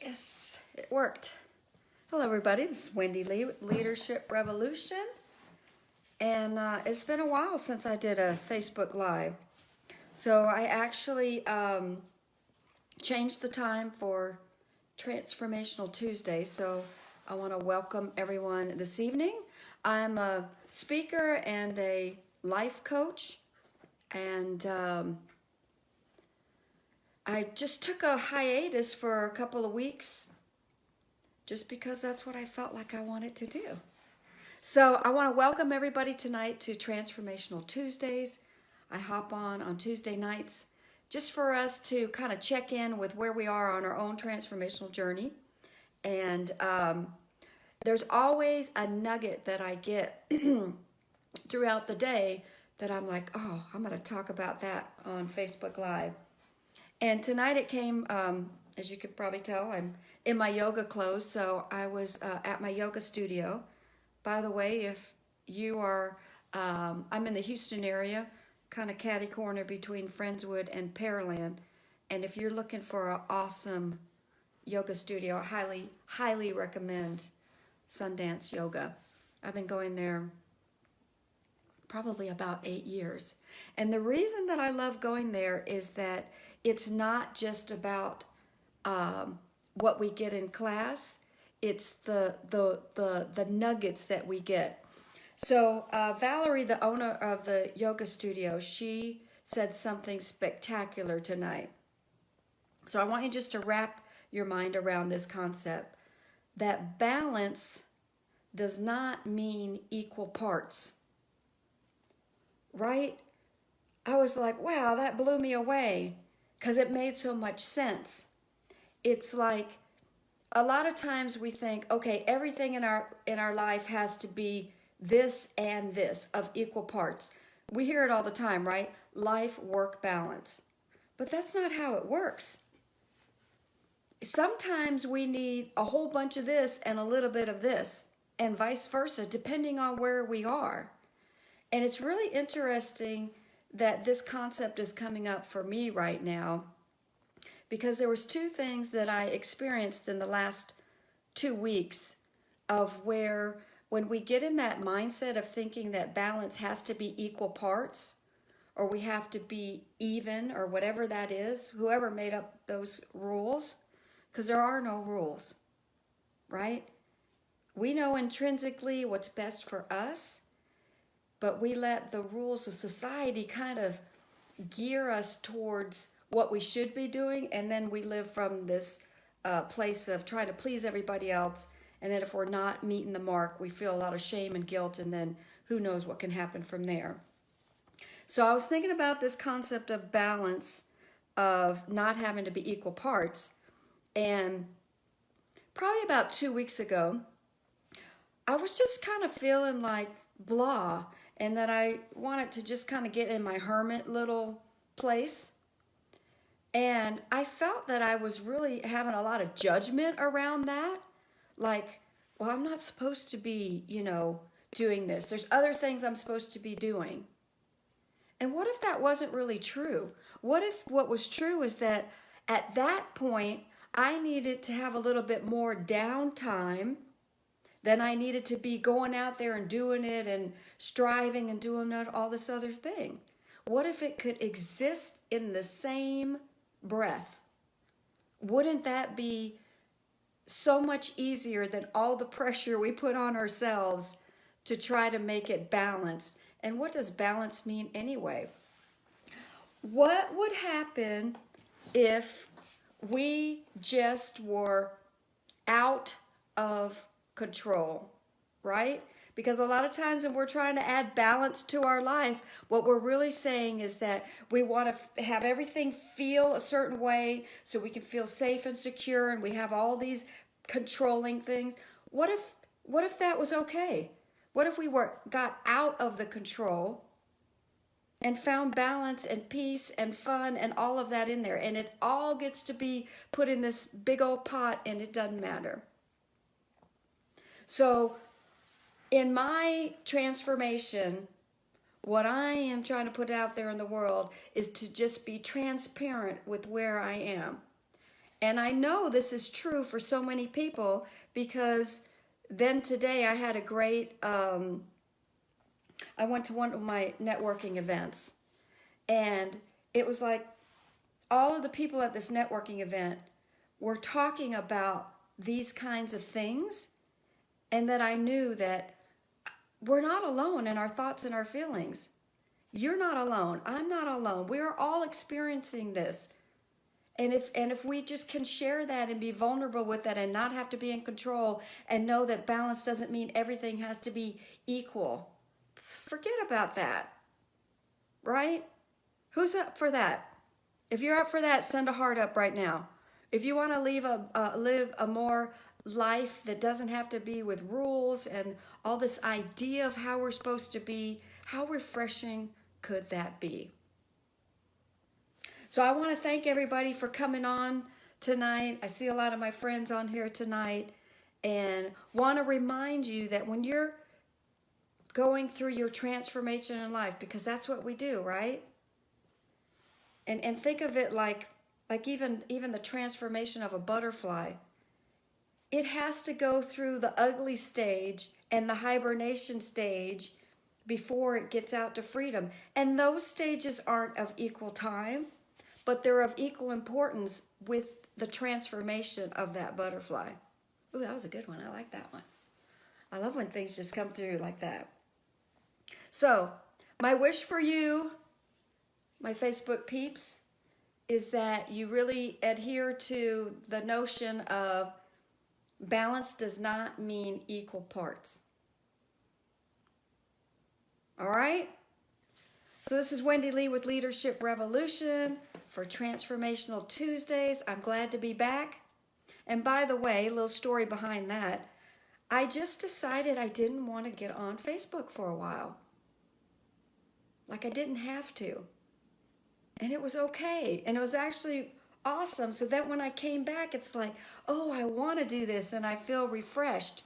Yes, it worked. Hello, everybody. This is Wendy Lee with Leadership Revolution. And it's been a while since I did a Facebook Live. So I actually changed the time for Transformational Tuesday. So I want to welcome everyone this evening. I'm a speaker and a life coach. And I just took a hiatus for a couple of weeks just because that's what I felt like I wanted to do. So I want to welcome everybody tonight to Transformational Tuesdays. I hop on Tuesday nights just for us to kind of check in with where we are on our own transformational journey. And there's always a nugget that I get throughout the day that I'm like, oh, I'm going to talk about that on Facebook Live. And tonight it came, as you could probably tell, I'm in my yoga clothes, so I was at my yoga studio. By the way, if you are, I'm in the Houston area, kind of catty corner between Friendswood and Pearland. And if you're looking for an awesome yoga studio, I highly recommend Sundance Yoga. I've been going there probably about 8 years. And the reason that I love going there is that it's not just about what we get in class. It's the nuggets that we get. So Valerie, the owner of the yoga studio, she said something spectacular tonight. So I want you just to wrap your mind around this concept that balance does not mean equal parts. Right? I was like, wow, that blew me away because it made so much sense. It's like a lot of times we think, okay, everything in our life has to be this and this of equal parts. We hear it all the time, right? Life, work, balance. But that's not how it works. Sometimes we need a whole bunch of this and a little bit of this, and vice versa, depending on where we are. And it's really interesting that this concept is coming up for me right now because there was two things that I experienced in the last 2 weeks of where when we get in that mindset of thinking that balance has to be equal parts or we have to be even or whatever that is, whoever made up those rules, because there are no rules, right? We know intrinsically what's best for us, but we let the rules of society kind of gear us towards what we should be doing, and then we live from this place of trying to please everybody else, and then if we're not meeting the mark, we feel a lot of shame and guilt, and then who knows what can happen from there. So I was thinking about this concept of balance, of not having to be equal parts, and probably about 2 weeks ago, I was just kind of feeling like blah, and that I wanted to just kind of get in my hermit little place. And I felt that I was really having a lot of judgment around that. Like, well, I'm not supposed to be, doing this. There's other things I'm supposed to be doing. And what if that wasn't really true? What if what was true is that at that point, I needed to have a little bit more downtime than I needed to be going out there and doing it and striving and doing all this other thing? What if it could exist in the same breath? Wouldn't that be so much easier than all the pressure we put on ourselves to try to make it balanced? And what does balance mean anyway? What would happen if we just were out of control, right? Because a lot of times when we're trying to add balance to our life, what we're really saying is that we want to have everything feel a certain way so we can feel safe and secure, and we have all these controlling things. What if that was okay? What if we got out of the control and found balance and peace and fun and all of that in there, and it all gets to be put in this big old pot and it doesn't matter? So in my transformation, what I am trying to put out there in the world is to just be transparent with where I am. And I know this is true for so many people because then today I had a great, I went to one of my networking events, and it was like all of the people at this networking event were talking about these kinds of things, and that I knew that we're not alone in our thoughts and our feelings. You're not alone. I'm not alone. We are all experiencing this. And if we just can share that and be vulnerable with that and not have to be in control and know that balance doesn't mean everything has to be equal, forget about that, right? Who's up for that? If you're up for that, send a heart up right now. If you want to live a more life that doesn't have to be with rules and all this idea of how we're supposed to be, how refreshing could that be? So I want to thank everybody for coming on tonight. I see a lot of my friends on here tonight, and want to remind you that when you're going through your transformation in life, because that's what we do, right? And think of it like even the transformation of a butterfly. It has to go through the ugly stage and the hibernation stage before it gets out to freedom. And those stages aren't of equal time, but they're of equal importance with the transformation of that butterfly. Ooh, that was a good one. I like that one. I love when things just come through like that. So, my wish for you, my Facebook peeps, is that you really adhere to the notion of balance does not mean equal parts. All right? So this is Wendy Lee with Leadership Revolution for Transformational Tuesdays. I'm glad to be back. And by the way, a little story behind that. I just decided I didn't want to get on Facebook for a while. Like I didn't have to. And it was okay. And it was actually awesome. So that when I came back, it's like, oh, I want to do this and I feel refreshed.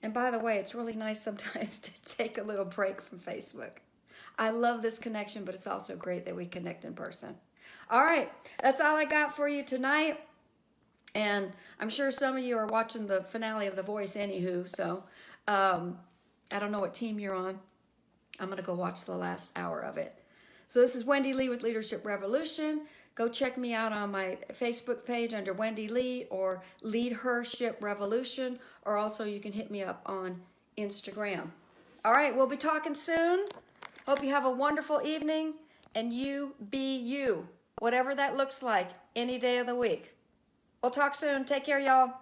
And by the way, it's really nice sometimes to take a little break from Facebook. I love this connection, but it's also great that we connect in person. All right, that's all I got for you tonight. And I'm sure some of you are watching the finale of The Voice anywho, so I don't know what team you're on. I'm going to go watch the last hour of it. So this is Wendy Lee with Leadership Revolution. Go check me out on my Facebook page under Wendy Lee or Leadership Revolution, or also you can hit me up on Instagram. All right, we'll be talking soon. Hope you have a wonderful evening, and you be you, whatever that looks like, any day of the week. We'll talk soon. Take care, y'all.